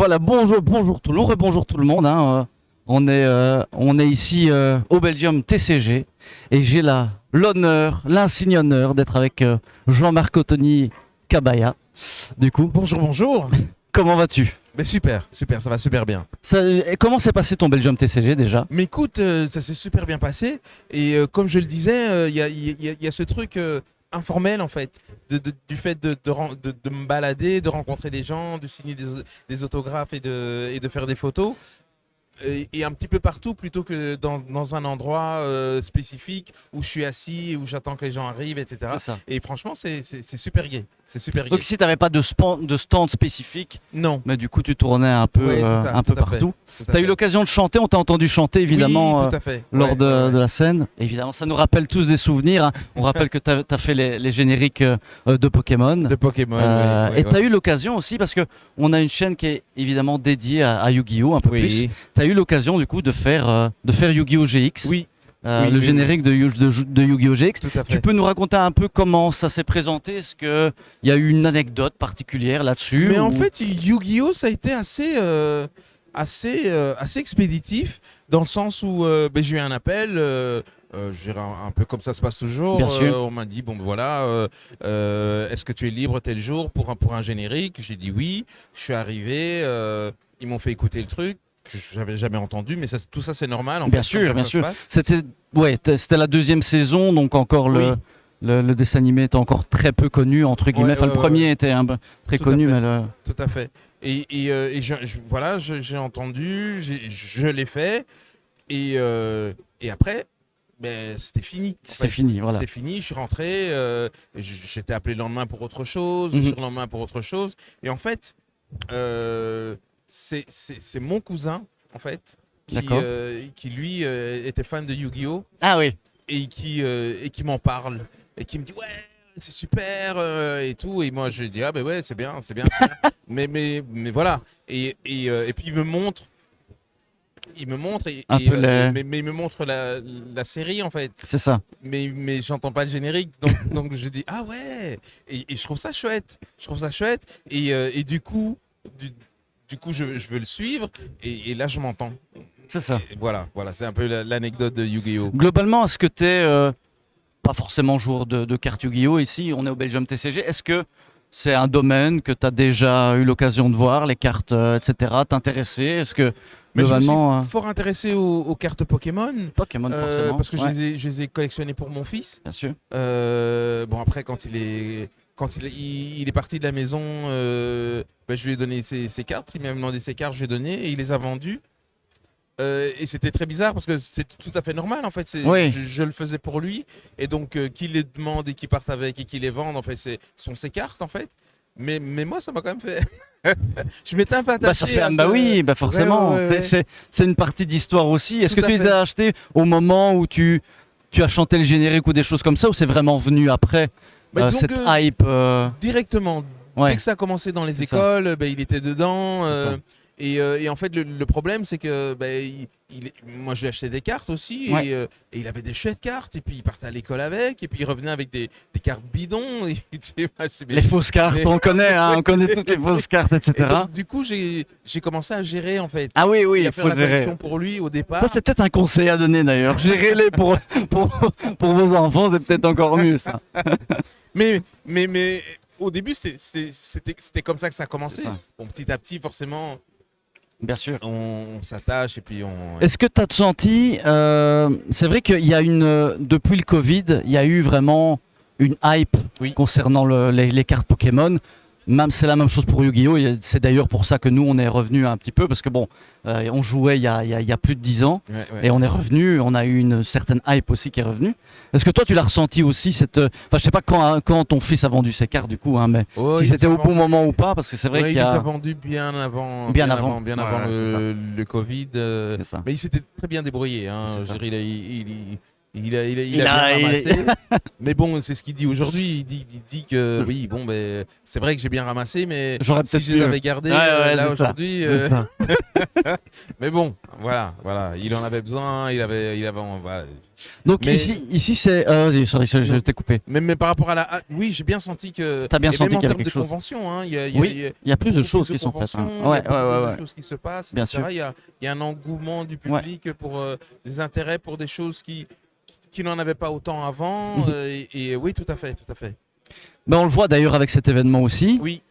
Voilà, bonjour tout le monde, bonjour tout le monde. On est ici au Belgium TCG et j'ai l'insigne honneur d'être avec Jean-Marc Ottoni Kabaya. Du coup, Bonjour, bonjour. comment vas-tu? Mais super, ça va super bien. Comment s'est passé ton Belgium TCG déjà? Mais écoute, ça s'est super bien passé. Et comme je le disais, il y a ce truc informel en fait, du fait de me balader, de rencontrer des gens, de signer des autographes et de faire des photos. Et un petit peu partout plutôt que dans un endroit spécifique où je suis assis, où j'attends que les gens arrivent, etc. C'est ça. Et franchement, c'est super gai. C'est super gai. Donc ici, tu n'avais pas de stand spécifique, Non. mais du coup, tu tournais un peu, Ouais, un peu tout à fait, partout. tout à Tu as eu fait. l'occasion de chanter, on t'a entendu chanter évidemment Oui, tout à fait. lors Ouais, de ouais. la scène. Évidemment, ça nous rappelle tous des souvenirs, hein. On rappelle que tu as fait les génériques de Pokémon. De Pokémon, Et tu as eu l'occasion aussi, parce qu'on a une chaîne qui est évidemment dédiée à Yu-Gi-Oh! Un peu plus. Oui, Tu as eu l'occasion du coup de faire Yu-Gi-Oh! GX. oui, Le générique de Yu-Gi-Oh! GX. tout à fait. Tu peux nous raconter un peu comment ça s'est présenté? Est-ce qu'il y a eu une anecdote particulière là-dessus? Mais en ou- fait, Yu-Gi-Oh! Ça a été assez expéditif, dans le sens où j'ai eu un appel. Je dirais un peu comme ça se passe toujours. Bien sûr. On m'a dit bon ben voilà, est-ce que tu es libre tel jour pour un générique? J'ai dit oui. Je suis arrivé. Ils m'ont fait écouter le truc que j'avais jamais entendu, mais tout ça c'est normal en Bien fait, comme sûr, ça que bien ça se sûr. passe. C'était la deuxième saison, donc encore Oui. le dessin animé était encore très peu connu, entre guillemets. Ouais, Enfin, le ouais, premier ouais. était très Tout à connu, fait. mais Tout à fait. Et voilà, j'ai entendu, je l'ai fait. Et après, ben, c'était fini. En c'était fait. fini, voilà. C'est fini, je suis rentré, j'étais appelé le lendemain pour autre chose, le Mhm. surlendemain pour autre chose. Et en fait, c'est mon cousin, en fait, D'accord. qui lui était fan de Yu-Gi-Oh! Ah oui, Et qui m'en parle. Et qui me dit, ouais, c'est super, et tout. Et moi, je dis, ah ben ouais, c'est bien, c'est bien, c'est bien. Mais voilà. Et puis il me montre un peu mais il me montre la série en fait, c'est ça. mais j'entends pas le générique, donc je dis ah ouais, et je trouve ça chouette, et du coup je veux le suivre, et là je m'entends. C'est ça. Et voilà, c'est un peu l'anecdote de Yu-Gi-Oh! Globalement, est-ce que tu es pas forcément joueur de cartes Yu-Gi-Oh! Ici, on est au Belgium TCG. Est-ce que c'est un domaine que tu as déjà eu l'occasion de voir, les cartes, etc., t'intéresser? Est-ce que Mais je me suis globalement, fort intéressé aux cartes Pokémon, Pokémon forcément, parce que ouais, je les ai collectionnées pour mon fils. bien sûr. Bon, après, quand il est parti de la maison, je lui ai donné ses cartes. Il m'a demandé ses cartes, je lui ai donné, et il les a vendues. Et c'était très bizarre parce que c'est tout à fait normal en fait. Oui. Je le faisais pour lui, et donc qu'il les demande et qu'il parte avec et qu'il les vende, en fait, sont ses cartes en fait. Mais moi, ça m'a quand même fait. Je m'étais un peu attaché. Ça fait, à bah ce- oui, bah forcément. Ouais. C'est une partie d'histoire aussi. Est-ce Tout que à tu les fait. as achetés au moment où tu as chanté le générique ou des choses comme ça, ou c'est vraiment venu après Mais disons cette que hype directement, ouais, dès que ça a commencé dans les c'est ça. écoles, il était dedans. C'est ça. Et en fait, le problème, c'est que moi, je lui ai acheté des cartes aussi, Ouais. et il avait des chouettes cartes, et puis il partait à l'école avec, et puis il revenait avec des cartes bidons. Et, tu sais, moi, je sais bien. Les fausses cartes, Mais- on connaît, hein, on connaît toutes les Oui. fausses cartes, Et etc. donc, du coup, j'ai commencé à gérer en fait. Ah oui, Et oui, à il faire faut la gérer. collection pour lui au départ. Ça, c'est peut-être un conseil à donner d'ailleurs. Gérez-les pour, pour vos enfants, c'est peut-être encore mieux ça. Mais au début, c'était comme ça que ça a commencé. C'est ça. Bon, petit à petit, forcément, Bien sûr. on s'attache, et puis on. Est-ce que tu as senti, c'est vrai qu'il y a depuis le Covid, il y a eu vraiment une hype Oui. concernant les cartes Pokémon. Même, c'est la même chose pour Yu-Gi-Oh! Et c'est d'ailleurs pour ça que nous, on est revenu un petit peu, parce que bon, on jouait il y a plus de 10 ans, Ouais. et on est revenu, on a eu une certaine hype aussi qui est revenue. Est-ce que toi, tu l'as ressenti aussi, enfin, je sais pas quand ton fils a vendu ses cartes, du coup, hein, mais Oh, si il c'était les a au bon vendus- moment ou pas, parce que c'est vrai Ouais, qu'il il y les a a... vendus bien avant, Bien avant. bien Ouais, avant ouais, c'est ça. le Covid. C'est ça. Mais il s'était très bien débrouillé, hein. C'est Je ça. dirais, Il a bien ramassé. Mais bon, c'est ce qu'il dit aujourd'hui. Il dit que oui, bon, ben, c'est vrai que j'ai bien ramassé, mais J'aurais si peut-être je les mieux. avais gardés Ouais, là c'est ça. aujourd'hui. C'est ça. Mais bon, voilà. Il en avait besoin. Voilà. Donc Mais- ici c'est. Vas-y, sorry, je Non. t'ai coupé. Mais par rapport à oui, j'ai bien senti que. T'as bien et senti même en qu'il y avait termes de quelque chose. convention, hein, Oui, il y a plus de beaucoup choses qui sont faites. conventions, Hein. il y a Ouais, beaucoup ouais, plus ouais. de choses qui se passent, Bien etc. sûr. Il y a un engouement du public pour des intérêts pour des choses qui n'en avaient pas autant avant. Mhm. Et oui, tout à fait, tout à fait. Ben, on le voit d'ailleurs avec cet événement aussi. Oui,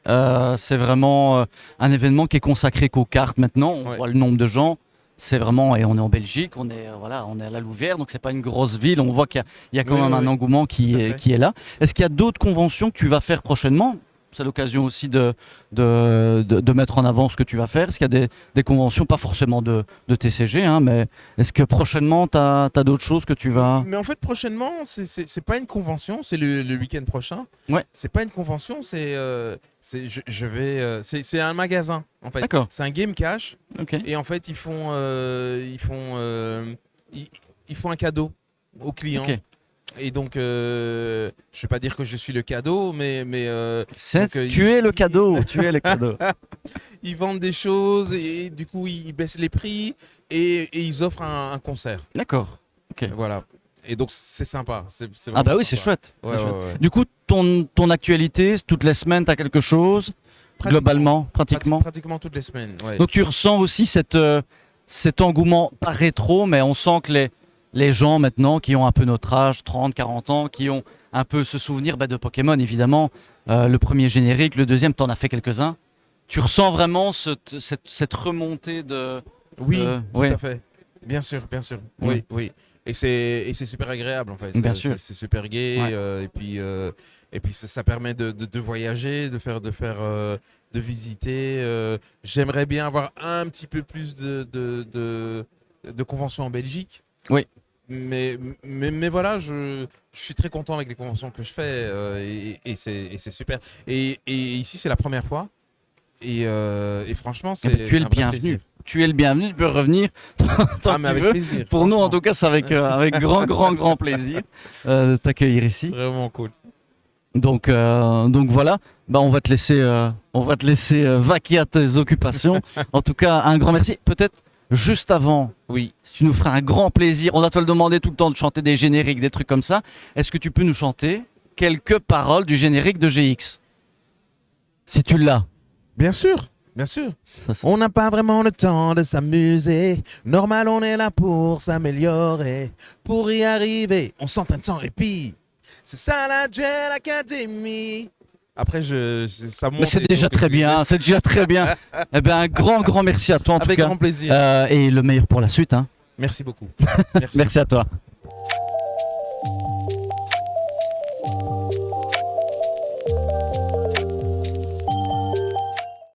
C'est vraiment un événement qui est consacré qu'aux cartes maintenant. On Ouais. voit le nombre de gens. C'est vraiment, et on est en Belgique, on est à la Louvière, donc c'est pas une grosse ville. On voit qu'il y a quand Oui, même oui, un oui. engouement Tout à fait. qui est là. Est-ce qu'il y a d'autres conventions que tu vas faire prochainement? C'est l'occasion aussi de mettre en avant ce que tu vas faire. Est-ce qu'il y a des conventions, pas forcément de TCG, hein, mais est-ce que prochainement tu as d'autres choses que tu vas. Mais en fait, prochainement, c'est pas une convention, c'est le week-end prochain. Ouais. C'est pas une convention, je vais, c'est un magasin en fait. D'accord. C'est un game cash. Ok. Et en fait, ils font un cadeau aux clients. Ok. Et donc, je vais pas dire que je suis le cadeau, mais donc, Tu es le cadeau. Tu es le cadeau. ils vendent des choses et du coup, ils baissent les prix et ils offrent un concert. D'accord. Ok. Voilà. Et donc, c'est sympa. C'est Ah bah vraiment oui, c'est sympa. chouette. Ouais, C'est chouette. ouais, ouais. Du coup, ton actualité, toutes les semaines, tu as quelque chose globalement, pratiquement. Pratiquement toutes les semaines. Ouais. Donc tu ressens aussi cet engouement, pas rétro, mais on sent que les gens maintenant qui ont un peu notre âge, 30, 40 ans, qui ont un peu ce souvenir de Pokémon, évidemment, le premier générique, le deuxième, t'en as fait quelques-uns. Tu ressens vraiment cette remontée de. Oui, tout ouais. à fait. Bien sûr, bien sûr. Mm. Oui, oui. Et c'est super agréable en fait. Bien sûr. C'est super gai. Ouais. Et puis ça permet de voyager, de visiter. J'aimerais bien avoir un petit peu plus de conventions en Belgique. Oui. Mais voilà, je suis très content avec les conventions que je fais et c'est super. Et ici, c'est la première fois. Et franchement, Eh ben, c'est tu es le un vrai bienvenu. plaisir. Tu es le bienvenu, tu peux revenir tant Ah, que mais tu avec veux. plaisir. Pour nous, en franchement. tout cas, c'est avec grand plaisir de t'accueillir ici. C'est vraiment cool. Donc voilà, bah, on va te laisser vaquer à tes occupations. En tout cas, un grand merci. Peut-être juste avant, Oui. si tu nous feras un grand plaisir, on va te le demander tout le temps de chanter des génériques, des trucs comme ça. Est-ce que tu peux nous chanter quelques paroles du générique de GX? Si tu l'as. Bien sûr, bien sûr. Ça, c'est- On n'a pas vraiment le temps de s'amuser. Normal, on est là pour s'améliorer. Pour y arriver, on s'entraîne sans répit. C'est ça la Duel Academy. Après, ça monte. Mais c'est et déjà donc, très bien, c'est déjà très bien. Eh bien, un grand merci à toi en tout Avec cas. grand plaisir. Et le meilleur pour la suite. Hein. Merci beaucoup. Merci à toi.